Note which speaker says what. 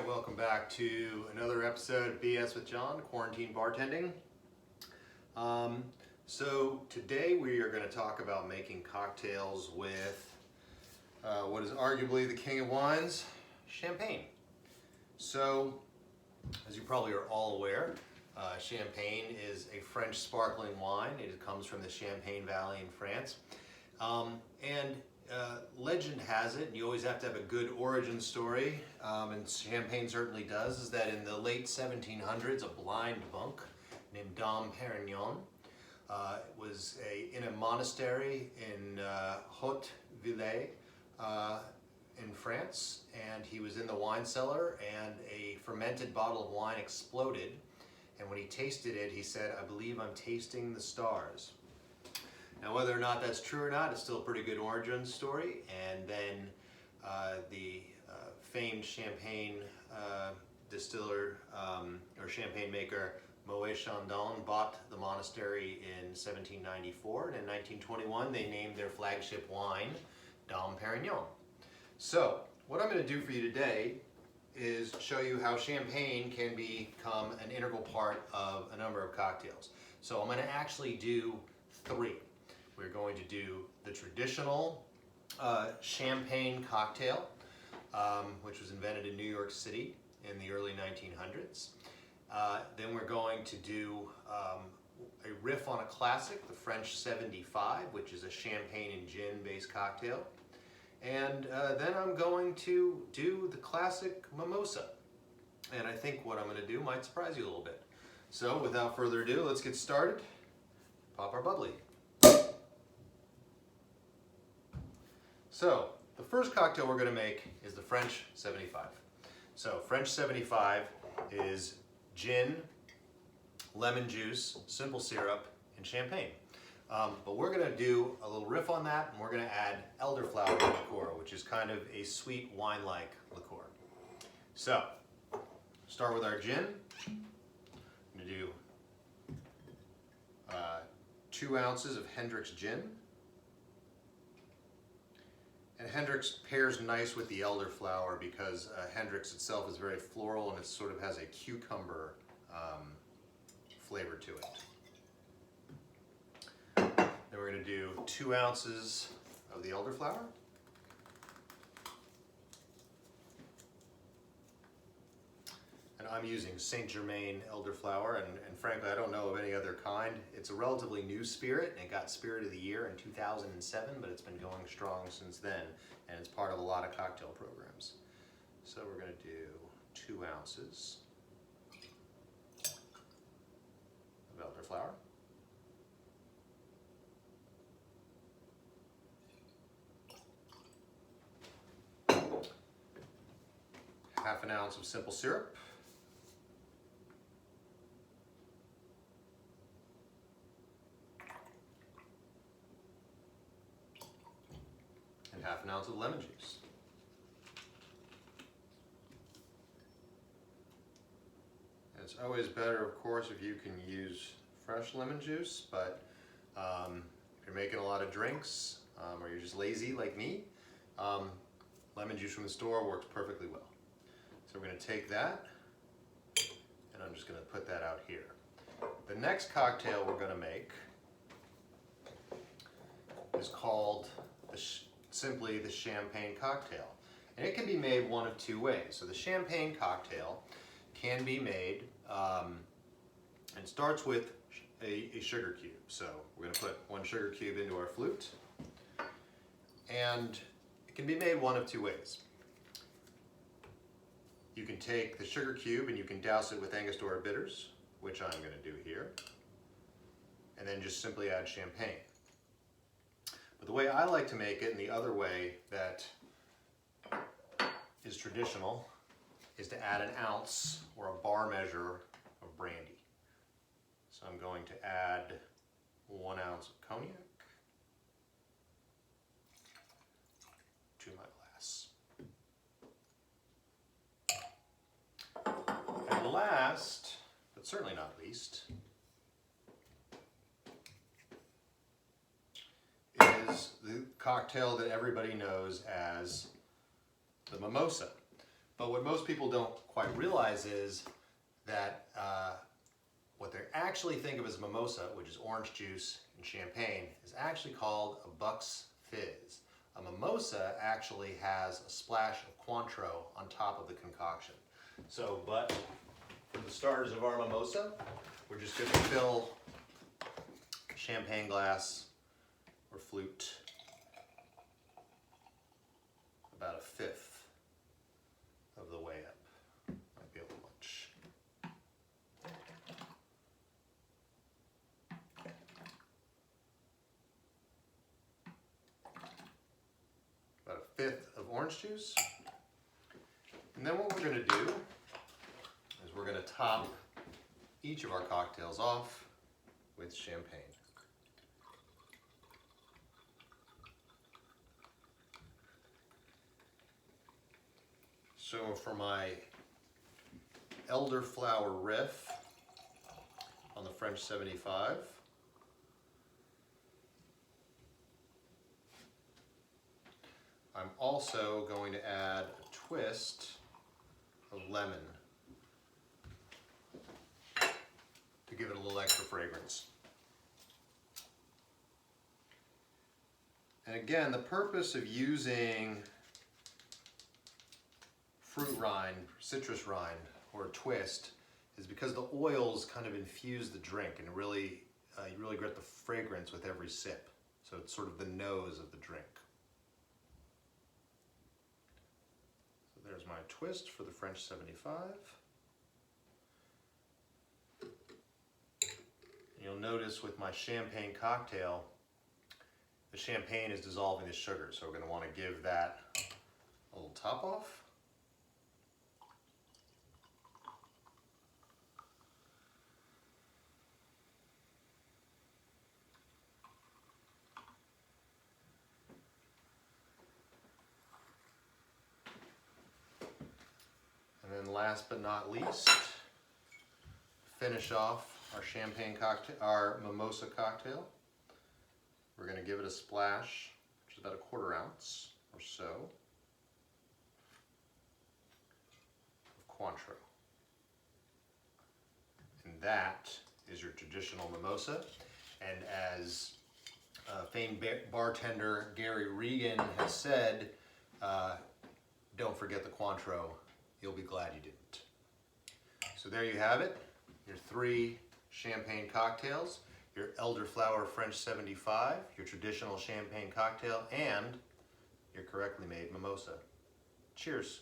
Speaker 1: right, welcome back to another episode of BS with John, Quarantine Bartending. So today we are going to talk about making cocktails with what is arguably the king of wines, champagne. So, as you probably are all aware, champagne is a French sparkling wine. It comes from the Champagne Valley in France. Legend has it, and you always have to have a good origin story, and champagne certainly does, is that in the late 1700s, a blind monk named Dom Perignon was in a monastery in Haute-Villers in France, and he was in the wine cellar, and a fermented bottle of wine exploded, and when he tasted it, he said, "I believe I'm tasting the stars." Now, whether or not that's true or not, it's still a pretty good origin story. And then the famed champagne distiller or champagne maker Moët Chandon bought the monastery in 1794, and in 1921 they named their flagship wine Dom Perignon. So, what I'm going to do for you today is show you how champagne can become an integral part of a number of cocktails. So I'm going to actually do three. We're going to do the traditional champagne cocktail, which was invented in New York City in the early 1900s. Then we're going to do a riff on a classic, the French 75, which is a champagne and gin based cocktail. And then I'm going to do the classic Mimosa. And I think what I'm going to do might surprise you a little bit. So without further ado, let's get started. Pop our bubbly. So, the first cocktail we're going to make is the French 75. So, French 75 is gin, lemon juice, simple syrup, and champagne. But we're going to do a little riff on that, and we're going to add elderflower liqueur, which is kind of a sweet wine-like liqueur. So, start with our gin. I'm going to do 2 ounces of Hendrick's gin. And Hendrick's pairs nice with the elderflower because Hendrick's itself is very floral and it sort of has a cucumber flavor to it. Then we're going to do 2 ounces of the elderflower. And I'm using Saint Germain elderflower, and frankly I don't know of any other kind. It's a relatively new spirit, and it got Spirit of the Year in 2007, but it's been going strong since then, and it's part of a lot of cocktail programs. So we're going to do 2 ounces of elderflower. Half an ounce of simple syrup. Half an ounce of lemon juice. And it's always better, of course, if you can use fresh lemon juice, but if you're making a lot of drinks or you're just lazy like me, lemon juice from the store works perfectly well. So we're going to take that, and I'm just going to put that out here. The next cocktail we're going to make is called simply the champagne cocktail. And it can be made one of 2 ways. So the champagne cocktail can be made and starts with a sugar cube. So we're going to put 1 sugar cube into our flute. And it can be made one of 2 ways. You can take the sugar cube and you can douse it with Angostura bitters, which I'm going to do here. And then just simply add champagne. But the way I like to make it, and the other way that is traditional, is to add an ounce or a bar measure of brandy. So I'm going to add 1 ounce of cognac to my glass. And last, but certainly not least, is the cocktail that everybody knows as the Mimosa, But what most people don't quite realize is that what they actually think of as mimosa, which is orange juice and champagne, is actually called a Buck's Fizz. A mimosa actually has a splash of Cointreau on top of the concoction. So, but for the starters of our mimosa, we're just going to fill a champagne glass or flute about 1/5 of the way up. Might be a little much. About 1/5 of orange juice. And then what we're going to do is we're going to top each of our cocktails off with champagne. So for my Elderflower riff on the French 75, I'm also going to add a twist of lemon to give it a little extra fragrance. And again, the purpose of using fruit rind, citrus rind, or a twist is because the oils kind of infuse the drink and really, you really get the fragrance with every sip. So it's sort of the nose of the drink. So there's my twist for the French 75. You'll notice with my champagne cocktail, the champagne is dissolving the sugar, so we're going to want to give that a little top off. And then last but not least, finish off our champagne cocktail, our mimosa cocktail. We're going to give it a splash, which is about 1/4 ounce or so, of Cointreau. And that is your traditional mimosa. And as famed bartender Gary Regan has said, don't forget the Cointreau. You'll be glad you didn't. So there you have it, your 3 champagne cocktails, your Elderflower French 75, your traditional champagne cocktail, and your correctly made mimosa. Cheers.